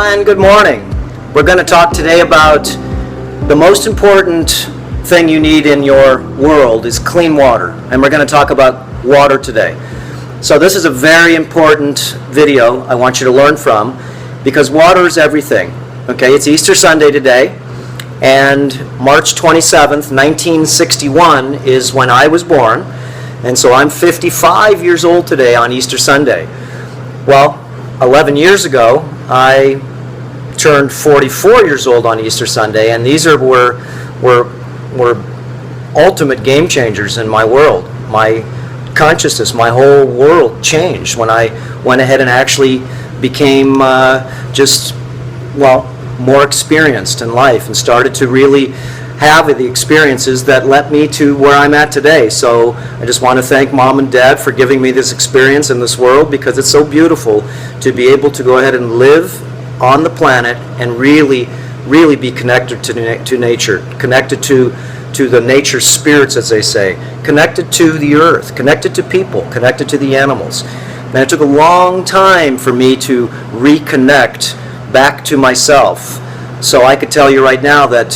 and good morning. We're going to talk today about the most important thing you need in your world is clean water, and we're going to talk about water today. So this is a very important video I want you to learn from, because water is everything. Okay, it's Easter Sunday today, and March 27th, 1961 is when I was born, and so I'm 55 years old today on Easter Sunday. Well, 11 years ago, I turned 44 years old on Easter Sunday, and these were ultimate game changers in my world. My consciousness, my whole world changed when I went ahead and actually became more experienced in life and started to really have the experiences that led me to where I'm at today. So I just want to thank Mom and Dad for giving me this experience in this world, because it's so beautiful to be able to go ahead and live on the planet and really be connected to nature, connected to the nature spirits, as they say, connected to the earth, connected to people, connected to the animals. And it took a long time for me to reconnect back to myself. So I could tell you right now that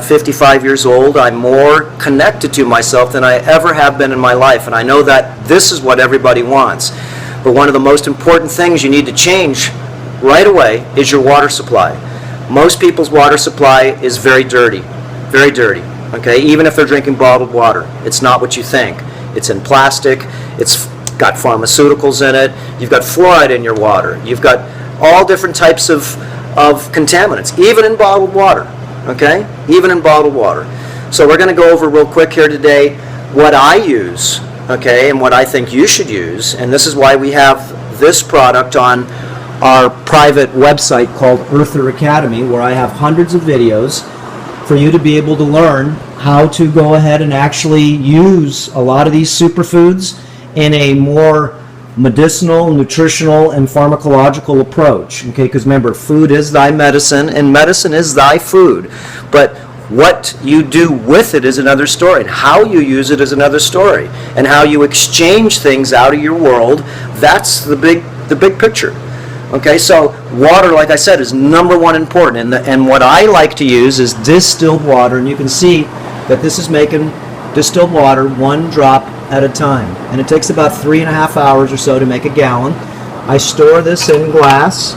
55 years old, I'm more connected to myself than I ever have been in my life. And I know that this is what everybody wants. But one of the most important things you need to change right away is your water supply. Most people's water supply is very dirty, very dirty. Okay, even if they're drinking bottled water, it's not what you think. It's in plastic, it's got pharmaceuticals in it, you've got fluoride in your water, you've got all different types of contaminants, even in bottled water, okay? Even in bottled water. So we're going to go over real quick here today what I use, okay, and what I think you should use, and this is why we have this product on our private website called Earther Academy, where I have hundreds of videos for you to be able to learn how to go ahead and actually use a lot of these superfoods in a more medicinal, nutritional, and pharmacological approach. Okay, because remember, food is thy medicine, and medicine is thy food. But what you do with it is another story, and how you use it is another story, and how you exchange things out of your world, that's the big picture. Okay, so water, like I said, is number one important, and what I like to use is distilled water, and you can see that this is making distilled water 1 drop at a time, and it takes about 3.5 hours or so to make a gallon. I store this in glass,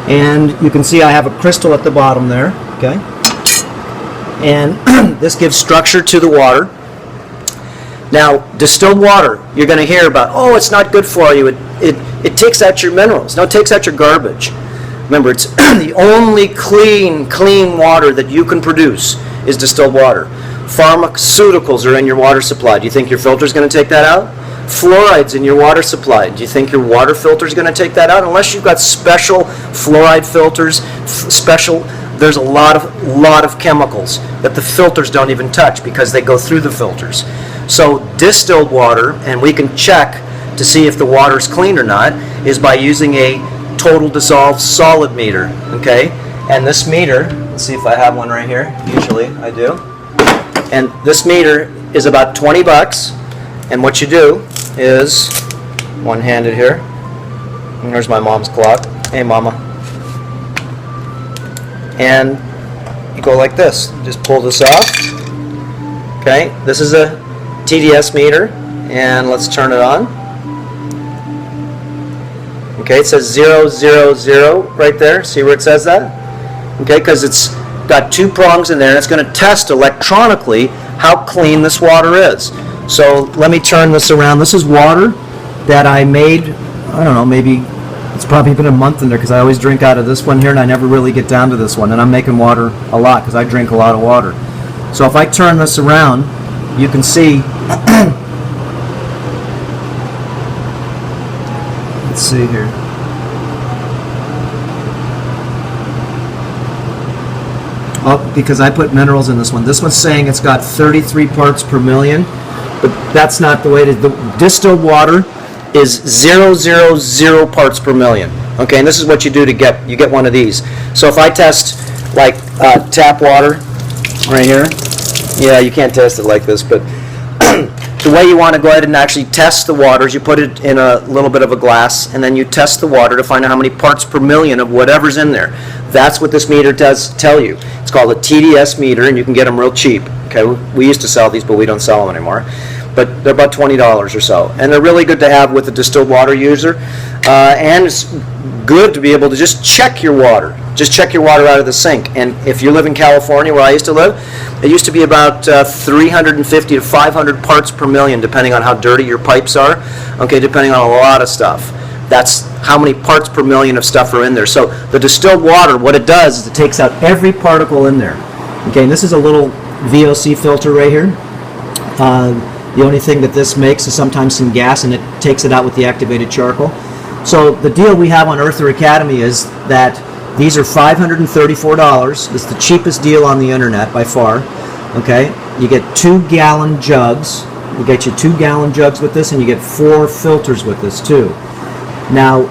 and you can see I have a crystal at the bottom there, okay, and this gives structure to the water. Now, distilled water, you're going to hear about, oh, it's not good for you, it takes out your minerals. No, it takes out your garbage. Remember, it's the only clean water that you can produce is distilled water. Pharmaceuticals are in your water supply. Do you think your filter is going to take that out? Fluoride's in your water supply. Do you think your water filter is going to take that out? Unless you've got special fluoride filters, there's a lot of chemicals that the filters don't even touch because they go through the filters. So distilled water, and we can check to see if the water is clean or not, is by using a total dissolved solid meter. Okay, and this meter, let's see if I have one right here. Usually I do. And this meter is about 20 bucks. And what you do is, one-handed here, and there's my mom's clock. Hey, Mama. And you go like this. Just pull this off. Okay, this is a TDS meter, and let's turn it on. Okay, it says 000 right there. See where it says that? Okay, because it's got 2 prongs in there, and it's going to test electronically how clean this water is. So let me turn this around. This is water that I made, I don't know, maybe it's probably been a month in there, because I always drink out of this one here, and I never really get down to this one. And I'm making water a lot because I drink a lot of water. So if I turn this around, you can see, let's see here. Oh, because I put minerals in this one. This one's saying it's got 33 parts per million, but that's not the way it is. The distilled water is 000 parts per million. Okay, and this is what you do to get one of these. So if I test like tap water right here, yeah, you can't test it like this, but the way you want to go ahead and actually test the water is you put it in a little bit of a glass, and then you test the water to find out how many parts per million of whatever's in there. That's what this meter does tell you. It's called a TDS meter, and you can get them real cheap. Okay, we used to sell these, but we don't sell them anymore. But they're about $20 or so, and they're really good to have with a distilled water user. And it's good to be able to just check your water. Just check your water out of the sink. And if you live in California, where I used to live, it used to be about 350 to 500 parts per million, depending on how dirty your pipes are. Okay, depending on a lot of stuff. That's how many parts per million of stuff are in there. So the distilled water, what it does is it takes out every particle in there. Okay, and this is a little VOC filter right here. The only thing that this makes is sometimes some gas, and it takes it out with the activated charcoal. So the deal we have on Earther Academy is that these are $534. It's the cheapest deal on the internet by far. Okay, you get 2-gallon jugs. We get you 2-gallon jugs with this, and you get 4 filters with this too. Now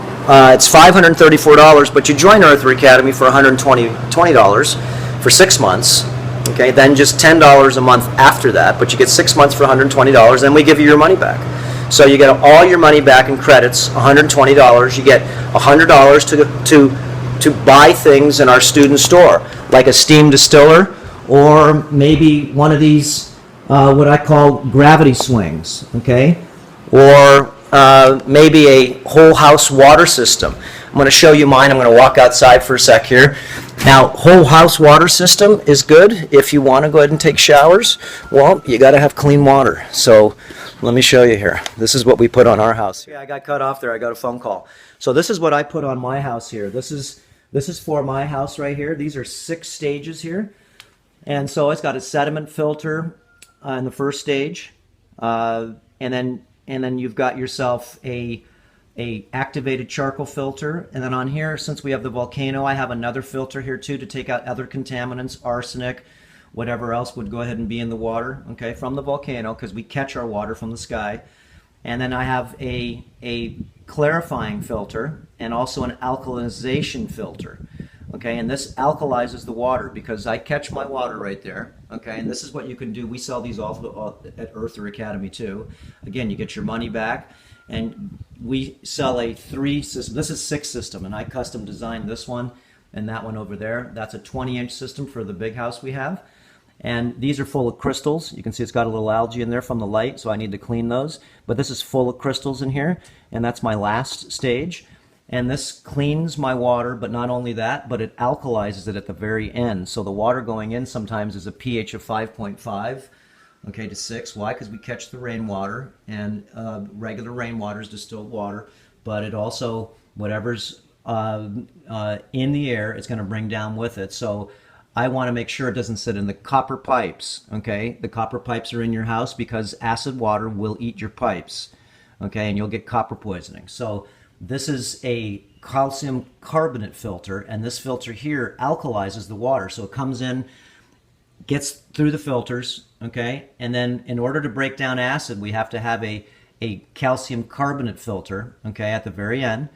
it's $534, but you join Earther Academy for $120 for 6 months. Okay, then just $10 a month after that, but you get 6 months for $120, then we give you your money back. So you get all your money back in credits, $120. You get $100 to buy things in our student store, like a steam distiller, or maybe one of these, what I call gravity swings, okay? Or maybe a whole house water system. I'm going to show you mine. I'm going to walk outside for a sec here. Now, whole house water system is good if you want to go ahead and take showers. Well, you got to have clean water. So let me show you here. This is what we put on our house. Yeah, I got cut off there. I got a phone call. So this is what I put on my house here. This is for my house right here. These are 6 stages here. And so it's got a sediment filter in the first stage. And then you've got yourself a activated charcoal filter, and then on here, since we have the volcano, I have another filter here too to take out other contaminants, arsenic, whatever else would go ahead and be in the water, okay, from the volcano, because we catch our water from the sky. And then I have a clarifying filter and also an alkalization filter, okay, and this alkalizes the water because I catch my water right there, okay, and this is what you can do. We sell these all at Earther Academy too. Again, you get your money back. And we sell a 3 system. This is 6 system, and I custom designed this one and that one over there. That's a 20-inch system for the big house we have. And these are full of crystals. You can see it's got a little algae in there from the light, so I need to clean those. But this is full of crystals in here, and that's my last stage. And this cleans my water, but not only that, but it alkalizes it at the very end. So the water going in sometimes is a pH of 5.5. Okay, to 6. Why? Because we catch the rainwater, and regular rainwater is distilled water, but it also, whatever's in the air, it's going to bring down with it. So I want to make sure it doesn't sit in the copper pipes, okay? The copper pipes are in your house because acid water will eat your pipes, okay, and you'll get copper poisoning. So this is a calcium carbonate filter, and this filter here alkalizes the water. So it comes in, gets through the filters, okay, and then in order to break down acid, we have to have a calcium carbonate filter, okay, at the very end.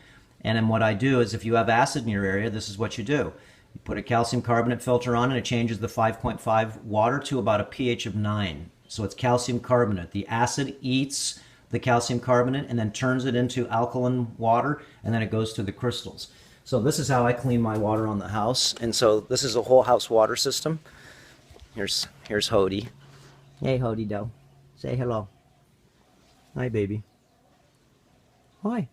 And then what I do is if you have acid in your area, this is what you do. You put a calcium carbonate filter on, and it changes the 5.5 water to about a pH of 9. So it's calcium carbonate. The acid eats the calcium carbonate and then turns it into alkaline water, and then it goes to the crystals. So this is how I clean my water on the house. And so this is a whole house water system. Here's Hody. Hey, Hody doe. Say hello. Hi, baby. Hi.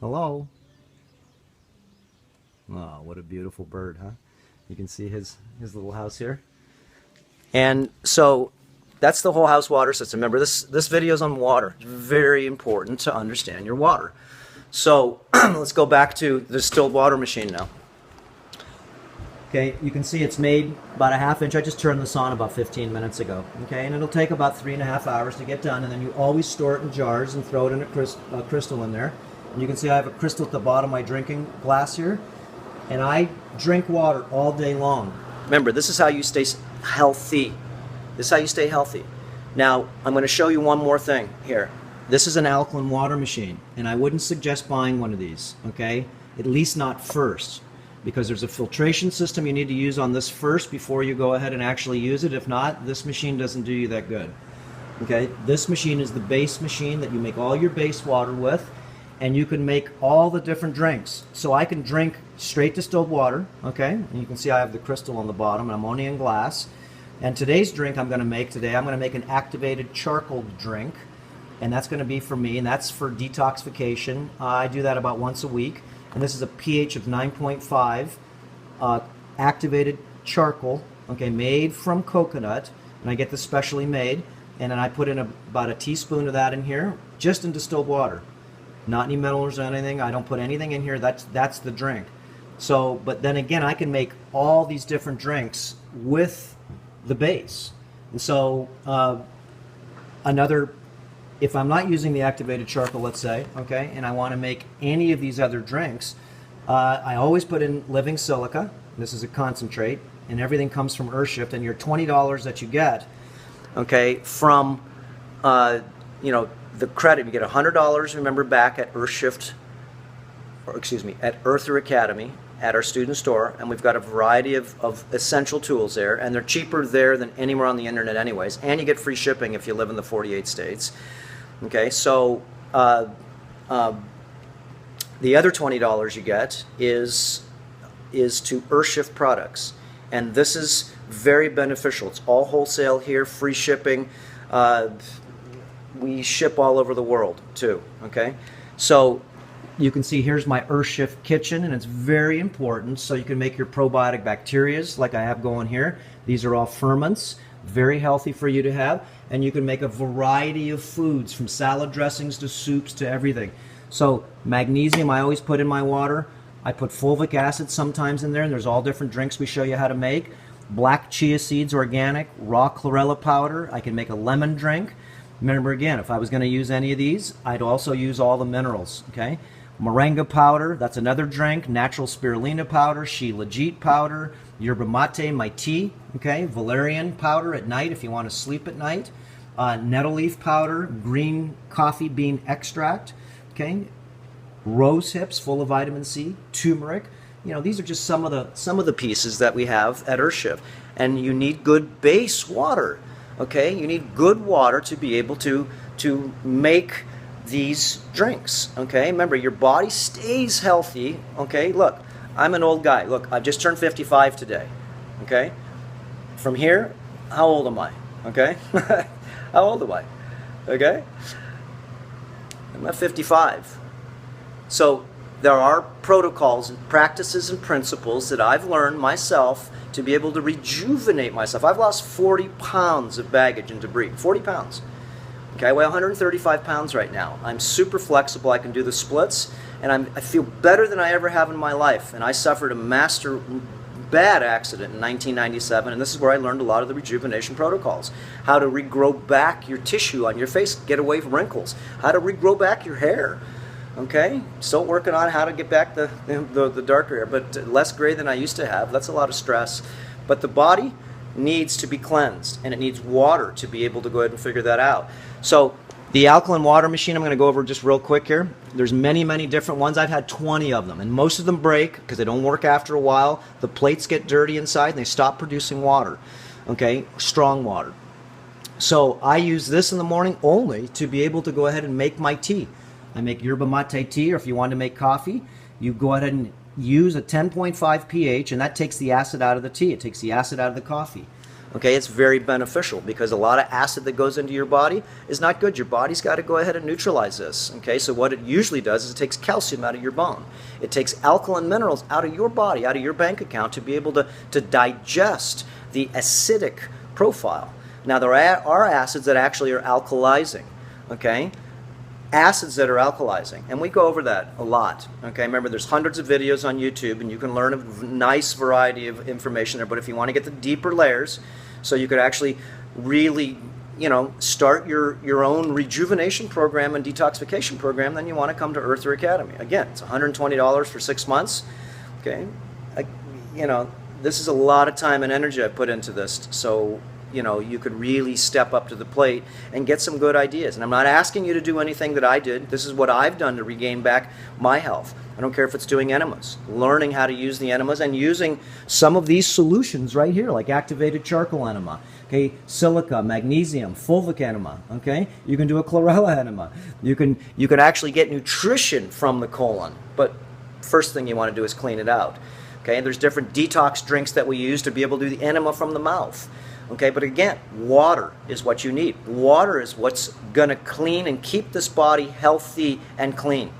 Hello. Oh, what a beautiful bird, huh? You can see his little house here. And so that's the whole house water system. Remember, this video is on water. It's very important to understand your water. So let's go back to the distilled water machine now. Okay, you can see it's made about a ½ inch. I just turned this on about 15 minutes ago. Okay, and it'll take about 3.5 hours to get done, and then you always store it in jars and throw it in a crystal in there. And you can see I have a crystal at the bottom of my drinking glass here, and I drink water all day long. Remember, this is how you stay healthy. This is how you stay healthy. Now, I'm going to show you one more thing here. This is an alkaline water machine, and I wouldn't suggest buying one of these, okay? At least not first, because there's a filtration system you need to use on this first before you go ahead and actually use it. If not, this machine doesn't do you that good. Okay, this machine is the base machine that you make all your base water with, and you can make all the different drinks. So I can drink straight distilled water, okay? And you can see I have the crystal on the bottom, and I'm only in glass. And today's drink I'm going to make an activated charcoal drink, and that's going to be for me, and that's for detoxification. I do that about once a week, and this is a pH of 9.5, activated charcoal, okay, made from coconut, and I get this specially made, and then I put in about a teaspoon of that in here, just in distilled water. Not any minerals or anything. I don't put anything in here. That's the drink. So, but then again, I can make all these different drinks with the base. And so, if I'm not using the activated charcoal, let's say, okay, and I want to make any of these other drinks, I always put in living silica. This is a concentrate, and everything comes from Earthshift. And your $20 that you get, okay, from the credit, you get $100, remember, back at Earthshift, or excuse me, at Earther Academy, at our student store, and we've got a variety of essential tools there, and they're cheaper there than anywhere on the internet anyways, and you get free shipping if you live in the 48 states. Okay, so the other $20 you get is to Earthshift products, and this is very beneficial. It's all wholesale here, free shipping. We ship all over the world too, okay? So you can see here's my Earthshift kitchen, and it's very important so you can make your probiotic bacterias like I have going here. These are all ferments, very healthy for you to have, and you can make a variety of foods from salad dressings to soups to everything. So magnesium I always put in my water. I put fulvic acid sometimes in there, and there's all different drinks we show you how to make. Black chia seeds, organic, raw chlorella powder. I can make a lemon drink. Remember again, if I was going to use any of these, I'd also use all the minerals, okay? Moringa powder, that's another drink. Natural spirulina powder, shilajit powder, yerba mate, my tea, okay? Valerian powder at night if you want to sleep at night. Nettle leaf powder, green coffee bean extract, okay? Rose hips full of vitamin C, turmeric. You know, these are just some of the pieces that we have at Earthshift. And you need good base water. Okay, you need good water to be able to make these drinks. Okay, remember your body stays healthy. Okay, look, I'm an old guy. Look, I've just turned 55 today. Okay, from here, how old am I? Okay, how old am I? Okay, I'm at 55. So there are protocols and practices and principles that I've learned myself to be able to rejuvenate myself. I've lost 40 pounds of baggage and debris. 40 pounds. Okay, I weigh 135 pounds right now. I'm super flexible. I can do the splits, and I feel better than I ever have in my life. And I suffered a bad accident in 1997, and this is where I learned a lot of the rejuvenation protocols. How to regrow back your tissue on your face, get away from wrinkles. How to regrow back your hair. Okay, still working on how to get back the darker hair, but less gray than I used to have. That's a lot of stress. But the body needs to be cleansed, and it needs water to be able to go ahead and figure that out. So the alkaline water machine, I'm going to go over just real quick here. There's many, many different ones. I've had 20 of them, and most of them break because they don't work after a while. The plates get dirty inside, and they stop producing water, okay, strong water. So I use this in the morning only to be able to go ahead and make my tea. I make yerba mate tea, or if you want to make coffee, you go ahead and use a 10.5 pH, and that takes the acid out of the tea. It takes the acid out of the coffee. Okay, it's very beneficial because a lot of acid that goes into your body is not good. Your body's got to go ahead and neutralize this. Okay, so what it usually does is it takes calcium out of your bone. It takes alkaline minerals out of your body, out of your bank account to be able to digest the acidic profile. Now, there are acids that actually are alkalizing. Okay, acids that are alkalizing, and we go over that a lot. Okay, remember there's hundreds of videos on YouTube, and you can learn a nice variety of information there, but if you want to get the deeper layers, so you could actually really, you know, start your own rejuvenation program and detoxification program, then you want to come to Earther Academy. Again, it's $120 for 6 months. Okay, you know, this is a lot of time and energy I put into this, so you know, you could really step up to the plate and get some good ideas. And I'm not asking you to do anything that I did. This is what I've done to regain back my health. I don't care if it's doing enemas, learning how to use the enemas and using some of these solutions right here, like activated charcoal enema, Okay, silica, magnesium, fulvic enema. Okay, you can do a chlorella enema. You can actually get nutrition from the colon, but first thing you want to do is clean it out. Okay, and there's different detox drinks that we use to be able to do the enema from the mouth. Okay, but again, water is what you need. Water is what's going to clean and keep this body healthy and clean.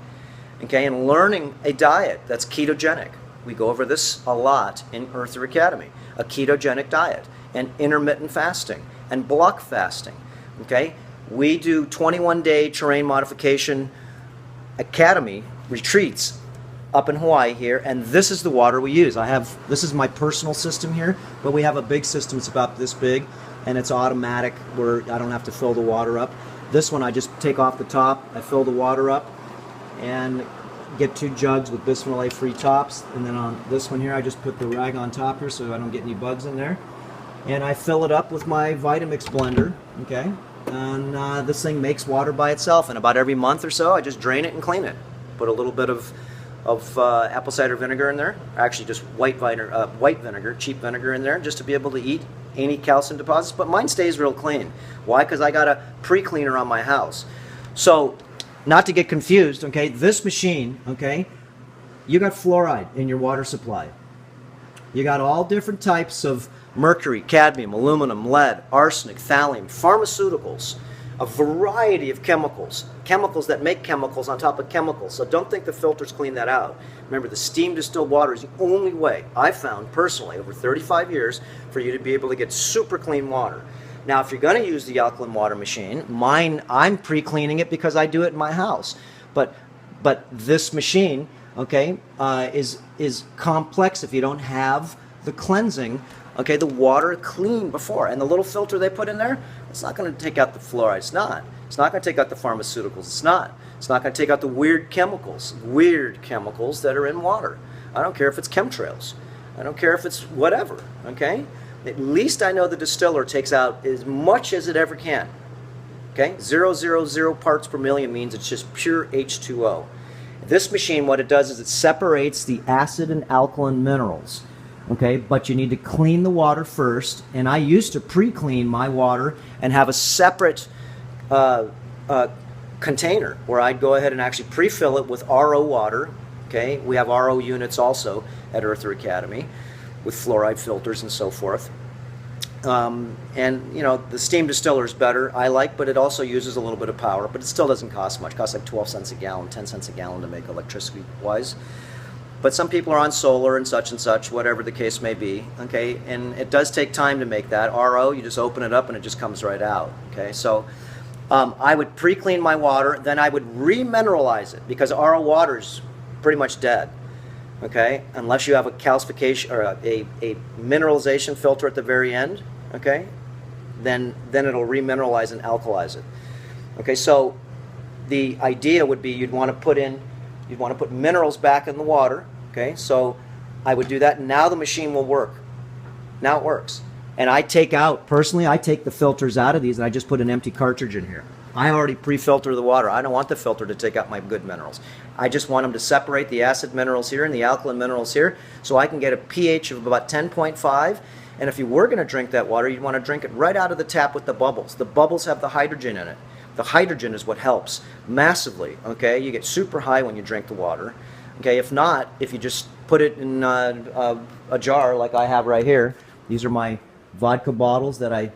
Okay, and learning a diet that's ketogenic. We go over this a lot in Earther Academy. A ketogenic diet and intermittent fasting and block fasting. Okay, we do 21-day terrain modification academy retreats up in Hawaii here, and this is the water we use. This is my personal system here, but we have a big system. It's about this big, and it's automatic where I don't have to fill the water up. This one I just take off the top, I fill the water up, and get 2 jugs with bisphenol A-free tops, and then on this one here I just put the rag on top here so I don't get any bugs in there, and I fill it up with my Vitamix blender. Okay, and this thing makes water by itself, and about every month or so I just drain it and clean it. Put a little bit of apple cider vinegar in there, actually just white vinegar, cheap vinegar in there, just to be able to eat any calcium deposits, but mine stays real clean. Why? Because I got a pre-cleaner on my house. So, not to get confused, okay, this machine, okay, you got fluoride in your water supply. You got all different types of mercury, cadmium, aluminum, lead, arsenic, thallium, pharmaceuticals, a variety of chemicals that make chemicals on top of chemicals. So don't think the filters clean that out. Remember, the steam distilled water is the only way I've found personally over 35 years for you to be able to get super clean water. Now, if you're going to use the alkaline water machine, mine, I'm pre-cleaning it because I do it in my house. But this machine, okay, is complex if you don't have the cleansing, okay, the water clean before. And the little filter they put in there, it's not going to take out the fluoride. It's not. It's not going to take out the pharmaceuticals. It's not. It's not going to take out the weird chemicals that are in water. I don't care if it's chemtrails. I don't care if it's whatever, okay? At least I know the distiller takes out as much as it ever can. Okay? 0.000 parts per million means it's just pure H2O. This machine, what it does is it separates the acid and alkaline minerals. Okay? But you need to clean the water first. And I used to pre-clean my water and have a separate container where I'd go ahead and actually pre-fill it with RO water. Okay? We have RO units also at Earther Academy, with fluoride filters and so forth. And you know, the steam distiller is better, I like, but it also uses a little bit of power, but it still doesn't cost much. It costs like 12 cents a gallon, 10 cents a gallon to make electricity wise. But some people are on solar and such, whatever the case may be, okay? And it does take time to make that. RO, you just open it up and it just comes right out, okay? So I would pre-clean my water, then I would remineralize it, because RO water is pretty much dead. Okay, unless you have a calcification or a mineralization filter at the very end, okay, then it'll remineralize and alkalize it. Okay, so the idea would be you'd want to put minerals back in the water. Okay, so I would do that, and now the machine will work. Now it works, and I take the filters out of these, and I just put an empty cartridge in here. I already pre-filter the water. I don't want the filter to take out my good minerals. I just want them to separate the acid minerals here and the alkaline minerals here, so I can get a pH of about 10.5. And if you were going to drink that water, you'd want to drink it right out of the tap with the bubbles. The bubbles have the hydrogen in it. The hydrogen is what helps massively. Okay, you get super high when you drink the water. Okay, if not, if you just put it in a jar like I have right here, these are my vodka bottles that I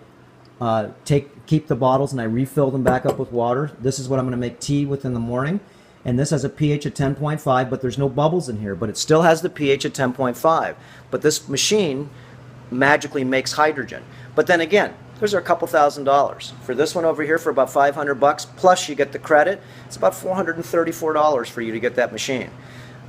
keep the bottles and I refill them back up with water. This is what I'm going to make tea with in the morning. And this has a pH of 10.5, but there's no bubbles in here. But it still has the pH of 10.5. But this machine magically makes hydrogen. But then again, those are a couple $1,000s. For this one over here for about $500, plus you get the credit, it's about $434 for you to get that machine.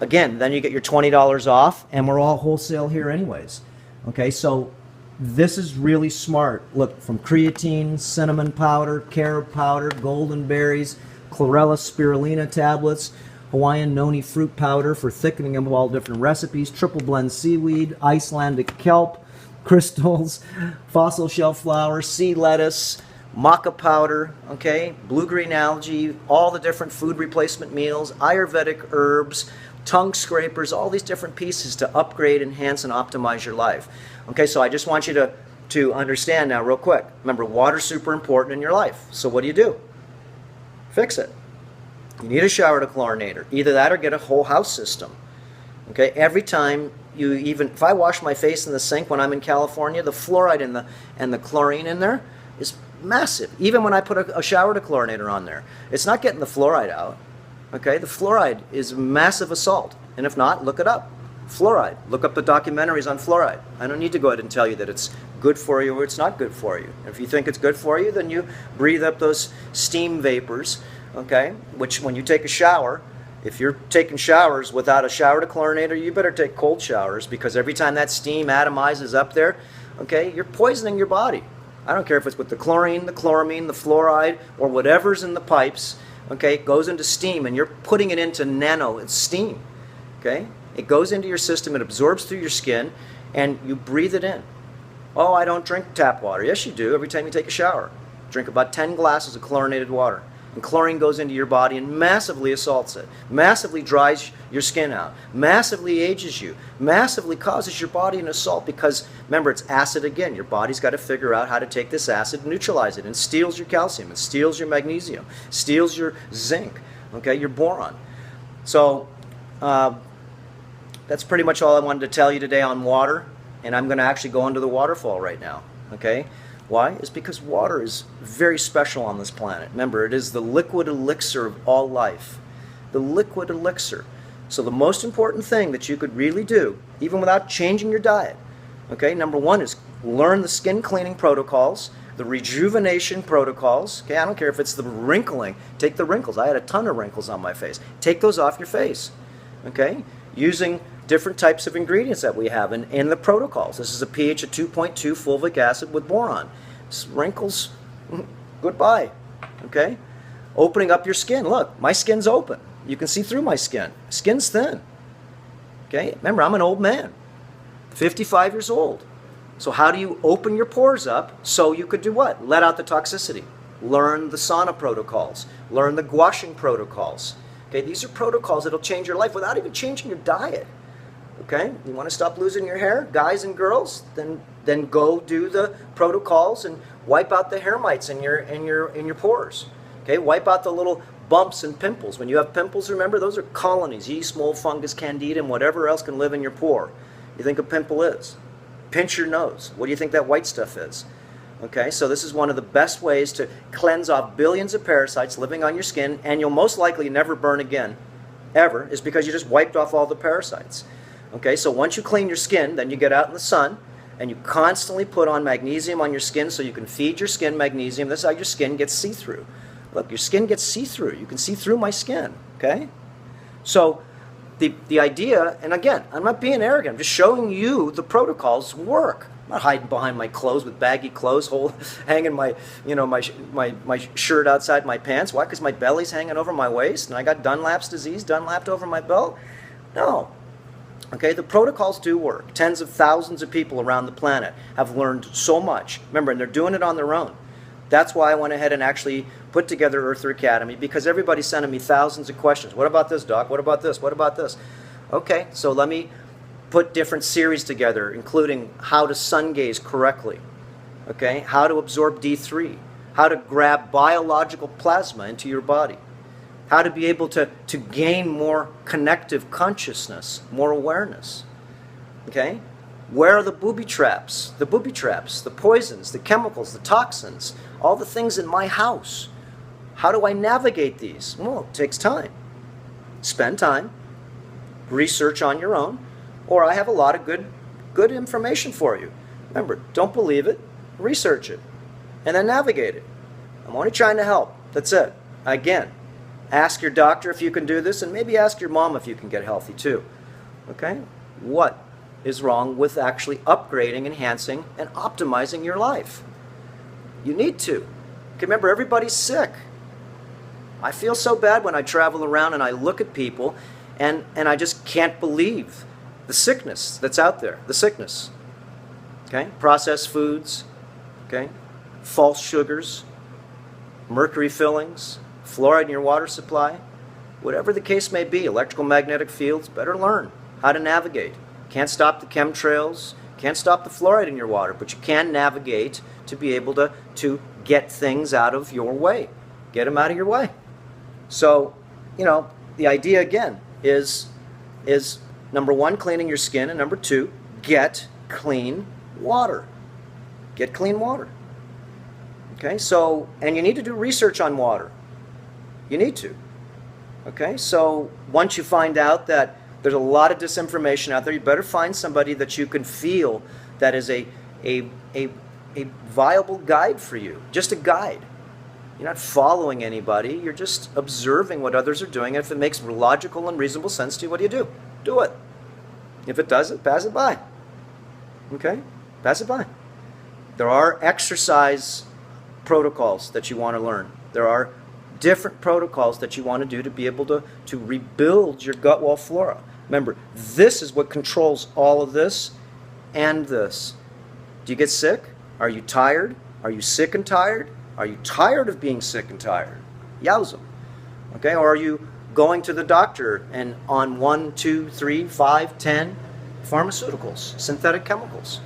Again, then you get your $20 off, and we're all wholesale here anyways. Okay, so this is really smart. Look, from creatine, cinnamon powder, carob powder, golden berries, chlorella spirulina tablets, Hawaiian noni fruit powder for thickening of all different recipes, triple blend seaweed, Icelandic kelp, crystals, fossil shell flour, sea lettuce, maca powder, okay, blue-green algae, all the different food replacement meals, Ayurvedic herbs, tongue scrapers, all these different pieces to upgrade, enhance, and optimize your life. Okay, so I just want you to understand now real quick. Remember, water's super important in your life. So what do? Fix it. You need a shower dechlorinator. Either that or get a whole house system. Okay, every time if I wash my face in the sink when I'm in California, the fluoride and the chlorine in there is massive. Even when I put a shower dechlorinator on there, it's not getting the fluoride out. Okay, the fluoride is a massive assault. And if not, look it up. Fluoride. Look up the documentaries on fluoride. I don't need to go ahead and tell you that it's good for you or it's not good for you. If you think it's good for you, then you breathe up those steam vapors, okay, which when you take a shower, if you're taking showers without a shower dechlorinator, you better take cold showers, because every time that steam atomizes up there, okay, you're poisoning your body. I don't care if it's with the chlorine, the chloramine, the fluoride, or whatever's in the pipes, okay, it goes into steam, and you're putting it into it's steam, okay? It goes into your system, it absorbs through your skin, and you breathe it in. Oh, I don't drink tap water. Yes, you do, every time you take a shower. Drink about 10 glasses of chlorinated water. And chlorine goes into your body and massively assaults it, massively dries your skin out, massively ages you, massively causes your body an assault, because, remember, it's acid again. Your body's got to figure out how to take this acid and neutralize it, and steals your calcium, it steals your magnesium, steals your zinc, okay, your boron. So that's pretty much all I wanted to tell you today on water, and I'm going to actually go into the waterfall right now, okay? Why? It's because water is very special on this planet. Remember, it is the liquid elixir of all life. The liquid elixir. So the most important thing that you could really do, even without changing your diet, okay, number one is learn the skin cleaning protocols, the rejuvenation protocols. Okay, I don't care if it's the wrinkling. Take the wrinkles. I had a ton of wrinkles on my face. Take those off your face, okay, using different types of ingredients that we have in the protocols. This is a pH of 2.2 fulvic acid with boron. Wrinkles, goodbye, okay? Opening up your skin. Look, my skin's open. You can see through my skin. Skin's thin, okay? Remember, I'm an old man, 55 years old. So how do you open your pores up so you could do what? Let out the toxicity. Learn the sauna protocols. Learn the gouaching protocols. Okay, these are protocols that'll change your life without even changing your diet. Okay, you want to stop losing your hair, guys and girls? Then go do the protocols and wipe out the hair mites in your pores. Okay, wipe out the little bumps and pimples. When you have pimples, remember, those are colonies, yeast, mold, fungus, candida, and whatever else can live in your pore. You think a pimple is? Pinch your nose. What do you think that white stuff is? Okay, so this is one of the best ways to cleanse off billions of parasites living on your skin, and you'll most likely never burn again, ever, is because you just wiped off all the parasites. Okay, so once you clean your skin, then you get out in the sun, and you constantly put on magnesium on your skin so you can feed your skin magnesium. This is how your skin gets see-through. Look, your skin gets see-through. You can see through my skin, okay? So the idea, and again, I'm not being arrogant. I'm just showing you the protocols work. I'm not hiding behind my clothes with baggy clothes, hanging my shirt outside my pants. Why? Because my belly's hanging over my waist, and I got Dunlap's disease, Dunlapped over my belt? No. Okay, the protocols do work. Tens of thousands of people around the planet have learned so much. Remember, and they're doing it on their own. That's why I went ahead and actually put together Earther Academy, because everybody's sending me thousands of questions. What about this, Doc? What about this? What about this? Okay, so let me put different series together, including how to sun gaze correctly, okay, how to absorb D3, how to grab biological plasma into your body, how to be able to gain more connective consciousness, more awareness, okay? Where are the booby traps, the poisons, the chemicals, the toxins, all the things in my house? How do I navigate these? Well, it takes time. Spend time, research on your own, or I have a lot of good information for you. Remember, don't believe it, research it, and then navigate it. I'm only trying to help. That's it. Again, ask your doctor if you can do this, and maybe ask your mom if you can get healthy too. Okay? What is wrong with actually upgrading, enhancing, and optimizing your life? You need to. Okay, remember, everybody's sick. I feel so bad when I travel around and I look at people and I just can't believe the sickness that's out there. The sickness. Okay? Processed foods. Okay? False sugars. Mercury fillings. Fluoride in your water supply. Whatever the case may be, electrical magnetic fields, better learn how to navigate. Can't stop the chemtrails. can't stop the fluoride in your water, but you can navigate to be able to get things out of your way. Get them out of your way. So, the idea again is number one, cleaning your skin, and number two, get clean water. Get clean water. Okay, so, and you need to do research on water. You need to. Okay, so once you find out that there's a lot of disinformation out there, you better find somebody that you can feel that is a viable guide for you. Just a guide. You're not following anybody. You're just observing what others are doing. And if it makes logical and reasonable sense to you, what do? Do it. If it doesn't, pass it by. Okay? Pass it by. There are exercise protocols that you want to learn. There are different protocols that you want to do to be able to rebuild your gut wall flora. Remember, this is what controls all of this and this. Do you get sick? Are you tired? Are you sick and tired? Are you tired of being sick and tired? Yowza. Okay, or are you going to the doctor and on 1, 2, 3, 5, 10 pharmaceuticals, synthetic chemicals?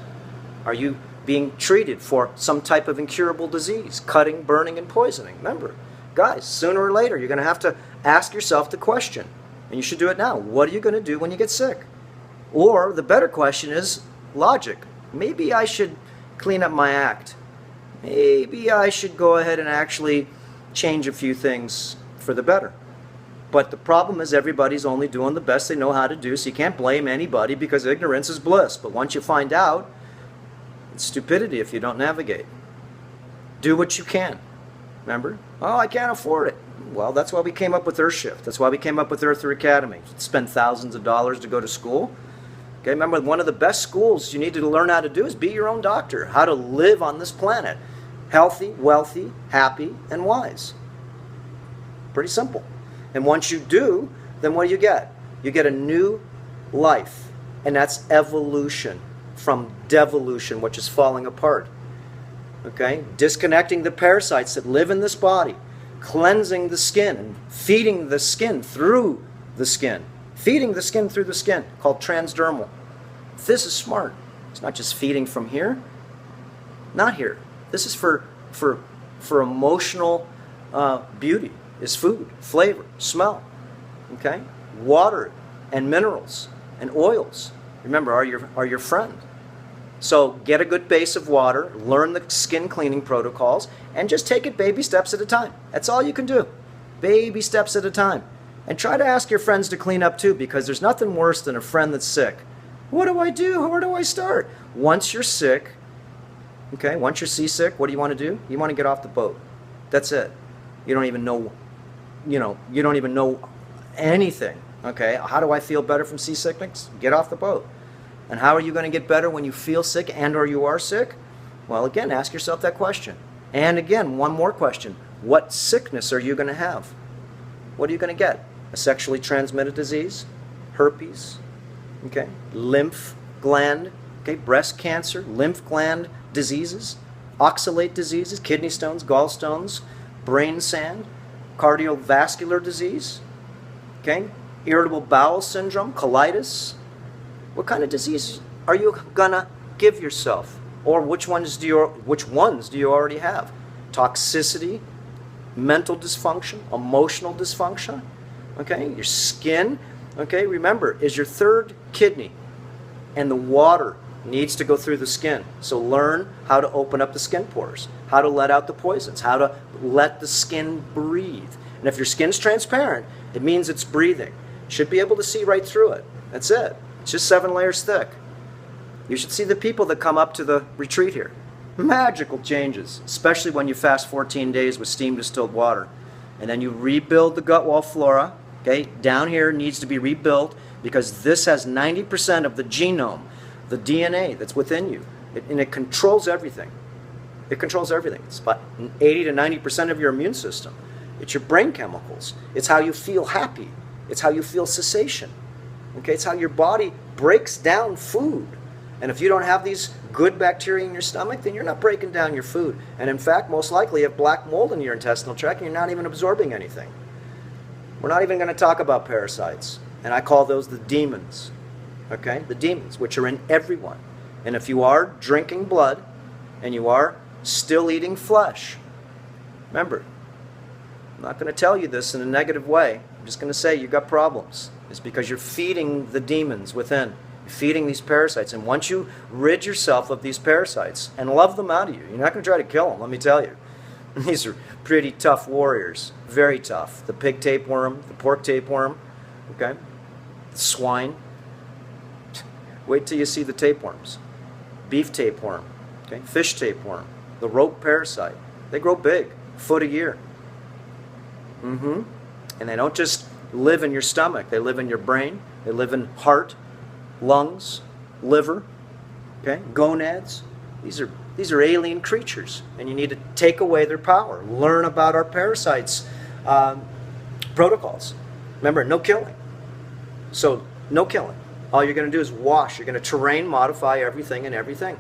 Are you being treated for some type of incurable disease, cutting, burning, and poisoning? Remember, guys, sooner or later you're going to have to ask yourself the question, and you should do it now. What are you going to do when you get sick? Or the better question is logic. Maybe I should clean up my act. Maybe I should go ahead and actually change a few things for the better. But the problem is everybody's only doing the best they know how to do, so you can't blame anybody because ignorance is bliss. But once you find out, it's stupidity if you don't navigate. Do what you can. Remember? Oh, I can't afford it. Well, that's why we came up with Earthshift. That's why we came up with Earther Academy. Spend thousands of dollars to go to school. Okay, remember, one of the best schools you need to learn how to do is be your own doctor. How to live on this planet. Healthy, wealthy, happy, and wise. Pretty simple. And once you do, then what do you get? You get a new life. And that's evolution from devolution, which is falling apart. Okay? Disconnecting the parasites that live in this body. Cleansing the skin and feeding the skin through the skin. Feeding the skin through the skin, called transdermal. This is smart. It's not just feeding from here. Not here. This is for emotional beauty. Is food, flavor, smell. Okay? Water and minerals and oils. Remember, are your friend. So get a good base of water, learn the skin cleaning protocols, and just take it baby steps at a time. That's all you can do. Baby steps at a time. And try to ask your friends to clean up too, because there's nothing worse than a friend that's sick. What do I do? Where do I start? Once you're sick, okay, once you're seasick, what do you want to do? You want to get off the boat. That's it. You don't even know, you don't even know anything. Okay, how do I feel better from seasickness? Get off the boat. And how are you going to get better when you feel sick and or you are sick? Well, again, ask yourself that question. And again, one more question. What sickness are you going to have? What are you going to get? A sexually transmitted disease? Herpes? Okay, lymph gland? Okay, breast cancer, lymph gland diseases, oxalate diseases, kidney stones, gallstones, brain sand, cardiovascular disease, okay, irritable bowel syndrome, colitis. What kind of disease are you gonna give yourself? Or which ones do you already have? Toxicity, mental dysfunction, emotional dysfunction, okay, your skin, okay, remember, is your third kidney, and the water needs to go through the skin. So learn how to open up the skin pores, how to let out the poisons, how to let the skin breathe. And if your skin's transparent, it means it's breathing. You should be able to see right through it. That's it. It's just 7 layers thick. You should see the people that come up to the retreat here. Magical changes, especially when you fast 14 days with steam distilled water. And then you rebuild the gut wall flora. Okay, down here needs to be rebuilt because this has 90% of the genome, the DNA that's within you. And it controls everything. It controls everything. It's about 80 to 90% of your immune system. It's your brain chemicals. It's how you feel happy. It's how you feel cessation. Okay, it's how your body breaks down food. And if you don't have these good bacteria in your stomach, then you're not breaking down your food. And in fact, most likely you have black mold in your intestinal tract and you're not even absorbing anything. We're not even going to talk about parasites. And I call those the demons. Okay? The demons, which are in everyone. And if you are drinking blood and you are still eating flesh, remember, I'm not going to tell you this in a negative way. I'm just going to say you've got problems. It's because you're feeding the demons within. You're feeding these parasites. And once you rid yourself of these parasites and love them out of you, you're not going to try to kill them, let me tell you. These are pretty tough warriors. Very tough. The pig tapeworm, the pork tapeworm, okay? The swine. Wait till you see the tapeworms. Beef tapeworm, okay? Fish tapeworm, the rope parasite. They grow big, a foot a year. And they don't just live in your stomach. They live in your brain. They live in heart, lungs, liver, okay? Gonads. These are alien creatures, and you need to take away their power. Learn about our parasites' protocols. Remember, no killing. So, no killing. All you're going to do is wash. You're going to terrain modify everything and everything.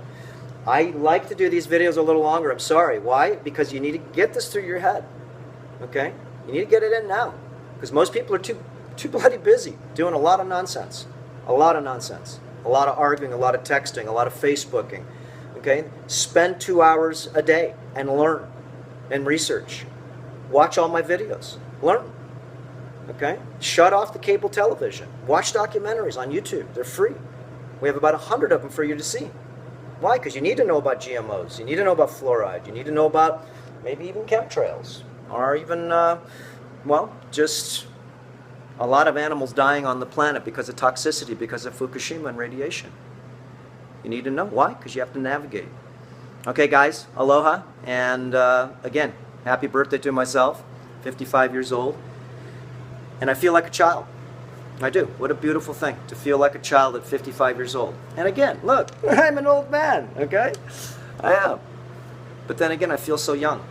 I like to do these videos a little longer. I'm sorry. Why? Because you need to get this through your head. Okay? You need to get it in now. Because most people are too bloody busy doing a lot of nonsense. A lot of nonsense. A lot of arguing, a lot of texting, a lot of Facebooking. Okay? Spend 2 hours a day and learn and research. Watch all my videos. Learn. Okay? Shut off the cable television. Watch documentaries on YouTube. They're free. We have about 100 of them for you to see. Why? Because you need to know about GMOs. You need to know about fluoride. You need to know about maybe even chemtrails. Or even, just a lot of animals dying on the planet because of toxicity, because of Fukushima and radiation. You need to know. Why? Because you have to navigate. Okay, guys, aloha. And again, happy birthday to myself, 55 years old. And I feel like a child. I do. What a beautiful thing to feel like a child at 55 years old. And again, look, I'm an old man, okay? I am. But then again, I feel so young.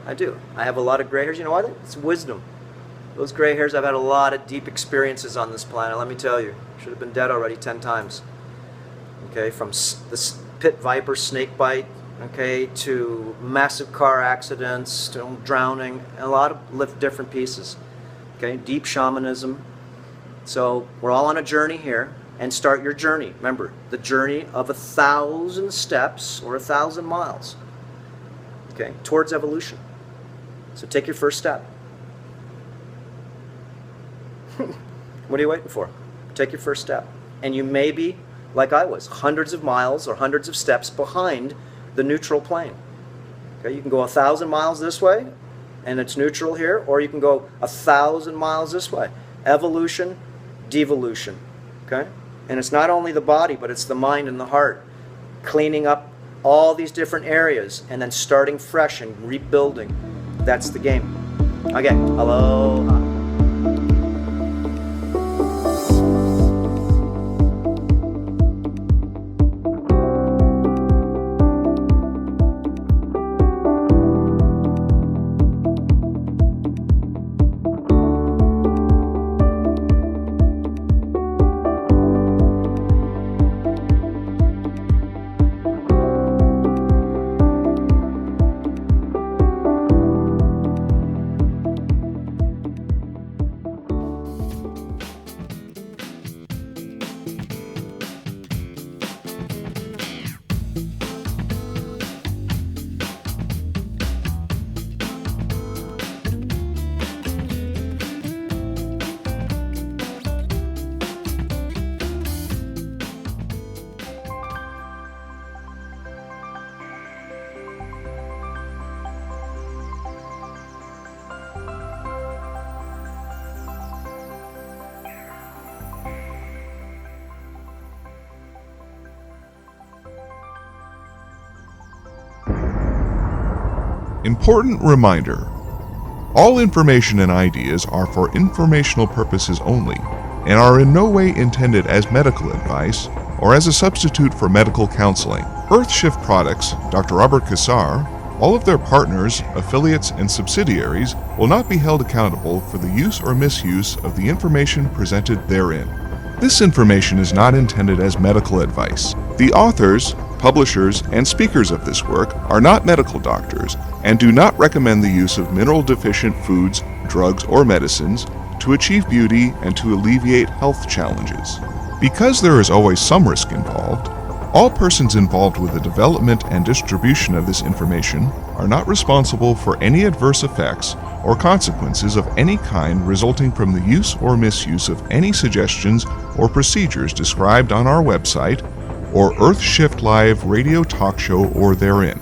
I do. I have a lot of gray hairs. You know what? It's wisdom. Those gray hairs, I've had a lot of deep experiences on this planet, let me tell you. Should have been dead already 10 times. Okay, from the pit viper snake bite, okay, to massive car accidents, to drowning, a lot of different pieces. Okay, deep shamanism. So we're all on a journey here, and start your journey. Remember, the journey of 1,000 steps or 1,000 miles, okay, towards evolution. So take your first step. What are you waiting for? Take your first step. And you may be, like I was, hundreds of miles or hundreds of steps behind the neutral plane. Okay, you can go 1,000 miles this way, and it's neutral here, or you can go 1,000 miles this way. Evolution, devolution. Okay? And it's not only the body, but it's the mind and the heart. Cleaning up all these different areas, and then starting fresh and rebuilding. That's the game. Okay, aloha. Important reminder: all information and ideas are for informational purposes only and are in no way intended as medical advice or as a substitute for medical counseling. Earthshift Products, Dr. Robert Cassar, all of their partners, affiliates, and subsidiaries will not be held accountable for the use or misuse of the information presented therein. This information is not intended as medical advice. The authors, publishers, and speakers of this work are not medical doctors and do not recommend the use of mineral-deficient foods, drugs, or medicines to achieve beauty and to alleviate health challenges. Because there is always some risk involved, All persons involved with the development and distribution of this information are not responsible for any adverse effects or consequences of any kind resulting from the use or misuse of any suggestions or procedures described on our website or Earth Shift Live radio talk show or therein.